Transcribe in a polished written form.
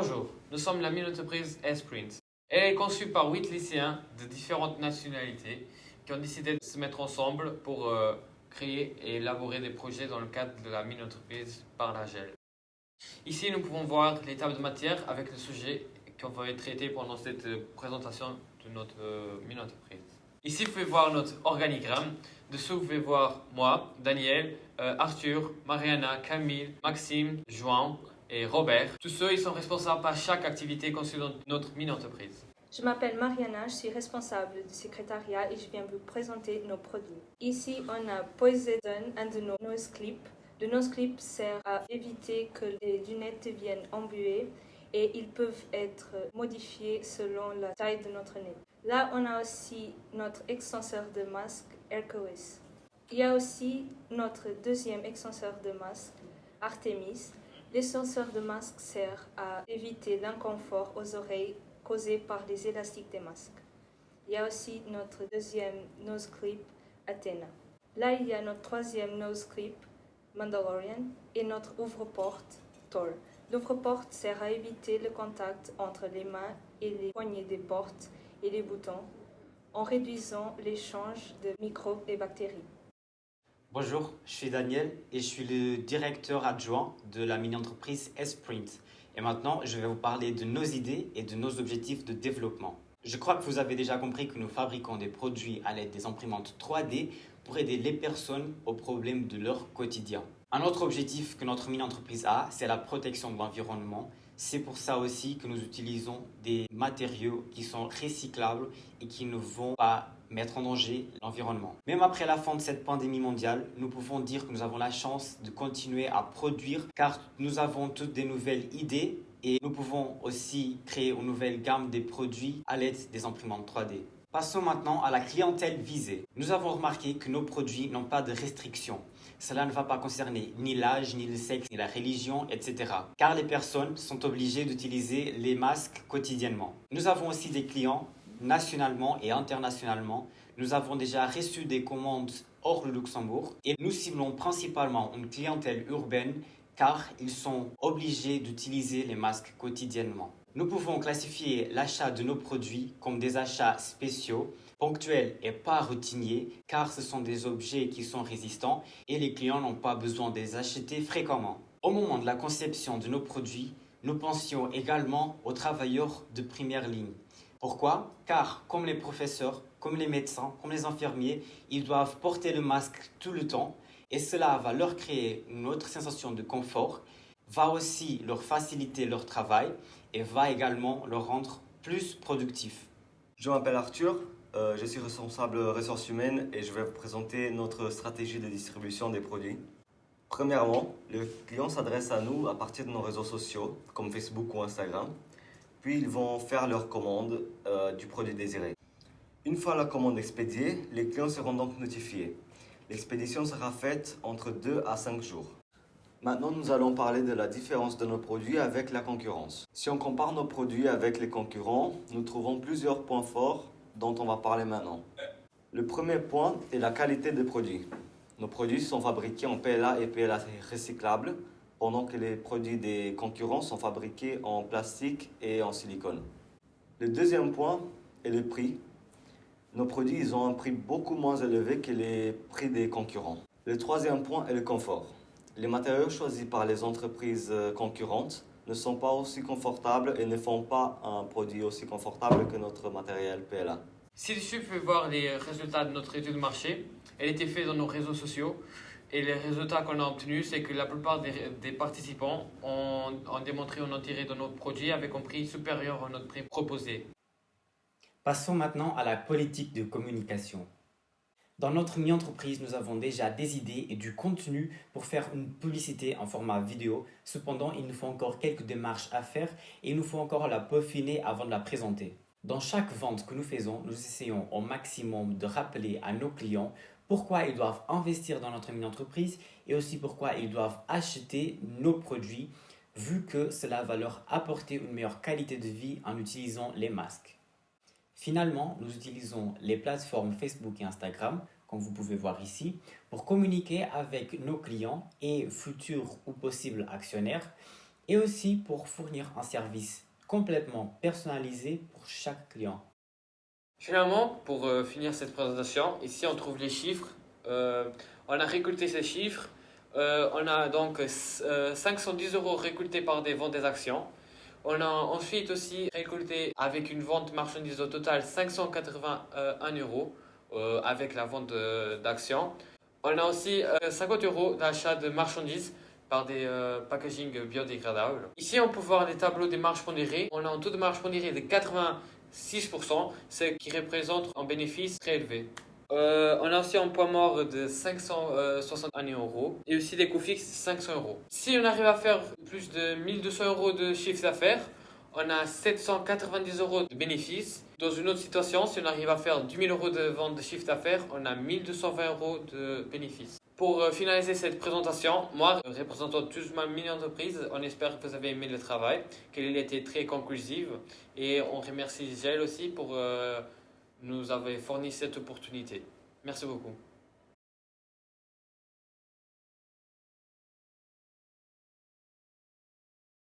Bonjour, nous sommes la mini-entreprise Sprint. Elle est conçue par 8 lycéens de différentes nationalités qui ont décidé de se mettre ensemble pour créer et élaborer des projets dans le cadre de la mini-entreprise par la GEL. Ici, nous pouvons voir les tables de matière avec le sujet qu'on va traiter pendant cette présentation de notre mini-entreprise. Ici, vous pouvez voir notre organigramme. Dessous, vous pouvez voir moi, Daniel, Arthur, Mariana, Camille, Maxime, Joan et Robert. Tous ceux, ils sont responsables par chaque activité conçue dans notre mini-entreprise. Je m'appelle Mariana, je suis responsable du secrétariat et je viens vous présenter nos produits. Ici, on a Poseidon, un de nos nose clips. Le nose clip sert à éviter que les lunettes deviennent embuées et ils peuvent être modifiés selon la taille de notre nez. Là, on a aussi notre extenseur de masque Aircois. Il y a aussi notre deuxième extenseur de masque Artemis. L'extenseur de masque sert à éviter l'inconfort aux oreilles causé par les élastiques des masques. Il y a aussi notre deuxième nose clip Athena. Là, il y a notre troisième nose clip Mandalorian et notre ouvre-porte Thor. L'ouvre-porte sert à éviter le contact entre les mains et les poignées des portes et les boutons en réduisant l'échange de microbes et bactéries. Bonjour, je suis Daniel et je suis le directeur adjoint de la mini-entreprise Sprint. Et maintenant, je vais vous parler de nos idées et de nos objectifs de développement. Je crois que vous avez déjà compris que nous fabriquons des produits à l'aide des imprimantes 3D pour aider les personnes aux problèmes de leur quotidien. Un autre objectif que notre mini-entreprise a, c'est la protection de l'environnement. C'est pour ça aussi que nous utilisons des matériaux qui sont recyclables et qui ne vont pas mettre en danger l'environnement. Même après la fin de cette pandémie mondiale, nous pouvons dire que nous avons la chance de continuer à produire car nous avons toutes des nouvelles idées et nous pouvons aussi créer une nouvelle gamme de produits à l'aide des imprimantes 3D. Passons maintenant à la clientèle visée. Nous avons remarqué que nos produits n'ont pas de restrictions. Cela ne va pas concerner ni l'âge, ni le sexe, ni la religion, etc. Car les personnes sont obligées d'utiliser les masques quotidiennement. Nous avons aussi des clients nationalement et internationalement. Nous avons déjà reçu des commandes hors le Luxembourg et nous ciblons principalement une clientèle urbaine car ils sont obligés d'utiliser les masques quotidiennement. Nous pouvons classifier l'achat de nos produits comme des achats spéciaux, ponctuels et pas routiniers car ce sont des objets qui sont résistants et les clients n'ont pas besoin de les acheter fréquemment. Au moment de la conception de nos produits, nous pensions également aux travailleurs de première ligne. Pourquoi? Car comme les professeurs, comme les médecins, comme les infirmiers, ils doivent porter le masque tout le temps et cela va leur créer une autre sensation de confort, va aussi leur faciliter leur travail et va également leur rendre plus productifs. Je m'appelle Arthur, je suis responsable ressources humaines et je vais vous présenter notre stratégie de distribution des produits. Premièrement, le client s'adresse à nous à partir de nos réseaux sociaux comme Facebook ou Instagram. Puis ils vont faire leur commande du produit désiré. Une fois la commande expédiée, les clients seront donc notifiés. L'expédition sera faite entre 2 à 5 jours. Maintenant, nous allons parler de la différence de nos produits avec la concurrence. Si on compare nos produits avec les concurrents, nous trouvons plusieurs points forts dont on va parler maintenant. Le premier point est la qualité des produits. Nos produits sont fabriqués en PLA et PLA recyclables, pendant que les produits des concurrents sont fabriqués en plastique et en silicone. Le deuxième point est le prix. Nos produits ils ont un prix beaucoup moins élevé que les prix des concurrents. Le troisième point est le confort. Les matériaux choisis par les entreprises concurrentes ne sont pas aussi confortables et ne font pas un produit aussi confortable que notre matériel PLA. Ci-dessus, vous pouvez voir les résultats de notre étude de marché. Elle a été faite dans nos réseaux sociaux. Et les résultats qu'on a obtenus, c'est que la plupart des participants ont démontré un intérêt de notre produit avec un prix supérieur à notre prix proposé. Passons maintenant à la politique de communication. Dans notre mini-entreprise, nous avons déjà des idées et du contenu pour faire une publicité en format vidéo. Cependant, il nous faut encore quelques démarches à faire et il nous faut encore la peaufiner avant de la présenter. Dans chaque vente que nous faisons, nous essayons au maximum de rappeler à nos clients pourquoi ils doivent investir dans notre mini-entreprise et aussi pourquoi ils doivent acheter nos produits vu que cela va leur apporter une meilleure qualité de vie en utilisant les masques. Finalement, nous utilisons les plateformes Facebook et Instagram, comme vous pouvez voir ici, pour communiquer avec nos clients et futurs ou possibles actionnaires et aussi pour fournir un service complètement personnalisé pour chaque client. Finalement, pour finir cette présentation, ici on trouve les chiffres. On a récolté ces chiffres. On a donc 510 euros récoltés par des ventes des actions. On a ensuite aussi récolté avec une vente marchandise au total 581 euros avec la vente d'actions. On a aussi 50 euros d'achat de marchandises par des packaging biodégradables. Ici, on peut voir les tableaux des marges pondérées. On a un taux de marge pondérée de 86%, ce qui représente un bénéfice très élevé. On a aussi un poids mort de 561 euros et aussi des coûts fixes de 500 euros. Si on arrive à faire plus de 1200 euros de chiffre d'affaires, on a 790 euros de bénéfices. Dans une autre situation, si on arrive à faire 10 000 euros de vente de chiffre d'affaires, on a 1220 euros de bénéfices. Pour finaliser cette présentation, moi, représentant toute ma mini-entreprise, on espère que vous avez aimé le travail, qu'elle a été très conclusive et on remercie Gilles aussi pour nous avoir fourni cette opportunité. Merci beaucoup.